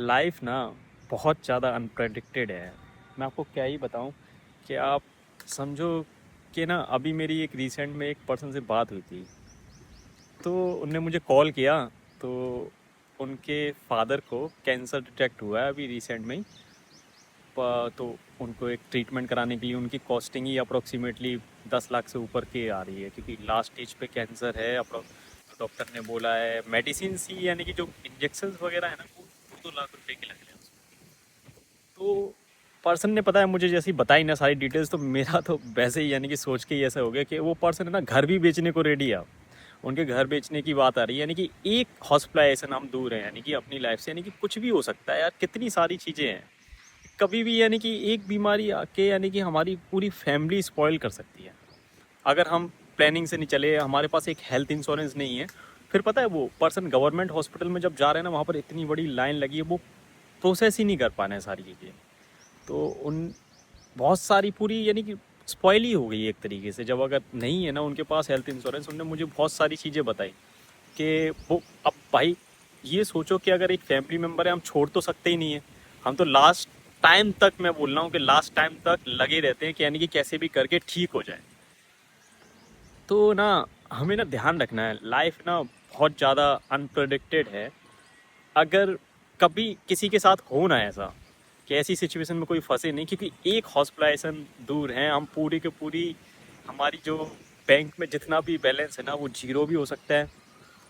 Life ना बहुत ज़्यादा अनप्रेडिक्टेड है। मैं आपको क्या ही बताऊं कि आप समझो कि ना अभी मेरी एक रिसेंट में एक पर्सन से बात हुई थी। तो उनने मुझे कॉल किया। तो उनके फादर को कैंसर डिटेक्ट हुआ है अभी रिसेंट में ही। तो उनको एक ट्रीटमेंट कराने के लिए उनकी कॉस्टिंग ही अप्रोक्सीमेटली 10 लाख से ऊपर की आ रही है, क्योंकि लास्ट स्टेज पे कैंसर है। डॉक्टर ने बोला है मेडिसिन ही, यानी कि जो इंजेक्शन वगैरह है ना, वो 2-2 लाख रुपए के लग रहे हैं उसमें। तो पर्सन ने, पता है, मुझे जैसी बताई ना सारी डिटेल्स, तो मेरा तो वैसे ही यानी कि सोच के ही ऐसा हो गया कि वो पर्सन है ना घर भी बेचने को रेडी है। उनके घर बेचने की बात आ रही है, यानी कि एक हॉस्पिटलाइजेशन हम दूर हैं, यानी कि अपनी लाइफ से, यानी कि कुछ भी हो सकता है यार, कितनी सारी चीज़ें हैं। कभी भी यानी कि एक बीमारी आके यानी कि हमारी पूरी फैमिली स्पॉइल कर सकती है अगर हम प्लानिंग से नहीं चले, हमारे पास एक हेल्थ इंश्योरेंस नहीं है। फिर पता है वो पर्सन गवर्नमेंट हॉस्पिटल में जब जा रहे हैं ना, वहाँ पर इतनी बड़ी लाइन लगी है, वो प्रोसेस ही नहीं कर पाना है सारी चीज़ें। तो उन बहुत सारी पूरी यानी कि स्पॉइल ही हो गई एक तरीके से, जब अगर नहीं है ना उनके पास हेल्थ इंश्योरेंस। उनने मुझे बहुत सारी चीज़ें बताई कि वो, अब भाई ये सोचो कि अगर एक फैमिली मेम्बर है, हम छोड़ तो सकते ही नहीं है। हम तो लास्ट टाइम तक, मैं बोल रहा हूँ कि लास्ट टाइम तक लगे रहते हैं कि यानी कि कैसे भी करके ठीक हो जाए। तो ना हमें ना ध्यान रखना है, लाइफ ना बहुत ज़्यादा अनप्रडिक्टेड है। अगर कभी किसी के साथ हो ना ऐसा कि ऐसी सिचुएशन में कोई फंसे नहीं, क्योंकि एक हॉस्पिटलाइजेशन दूर हैं हम, पूरी की पूरी हमारी जो बैंक में जितना भी बैलेंस है ना, वो जीरो भी हो सकता है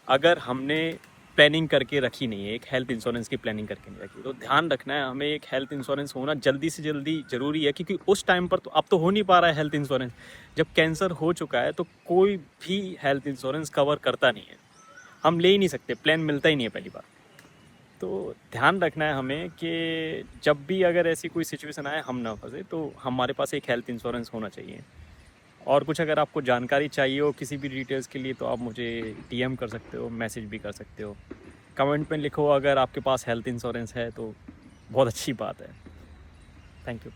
अगर हमने प्लानिंग करके रखी नहीं है, एक हेल्थ इंश्योरेंस की प्लानिंग करके नहीं रखी। तो ध्यान रखना है हमें, एक हेल्थ इंश्योरेंस होना जल्दी से जल्दी ज़रूरी है, क्योंकि उस टाइम पर तो अब तो हो नहीं पा रहा है हेल्थ इंश्योरेंस। जब कैंसर हो चुका है तो कोई भी हेल्थ इंश्योरेंस कवर करता नहीं है, हम ले ही नहीं सकते, प्लान मिलता ही नहीं है पहली बार। तो ध्यान रखना है हमें कि जब भी अगर ऐसी कोई सिचुएशन आए हम ना फंसे, तो हमारे पास एक हेल्थ इंश्योरेंस होना चाहिए। और कुछ अगर आपको जानकारी चाहिए हो किसी भी डिटेल्स के लिए, तो आप मुझे डीएम कर सकते हो, मैसेज भी कर सकते हो, कमेंट में लिखो अगर आपके पास हेल्थ इंश्योरेंस है तो बहुत अच्छी बात है। Thank you.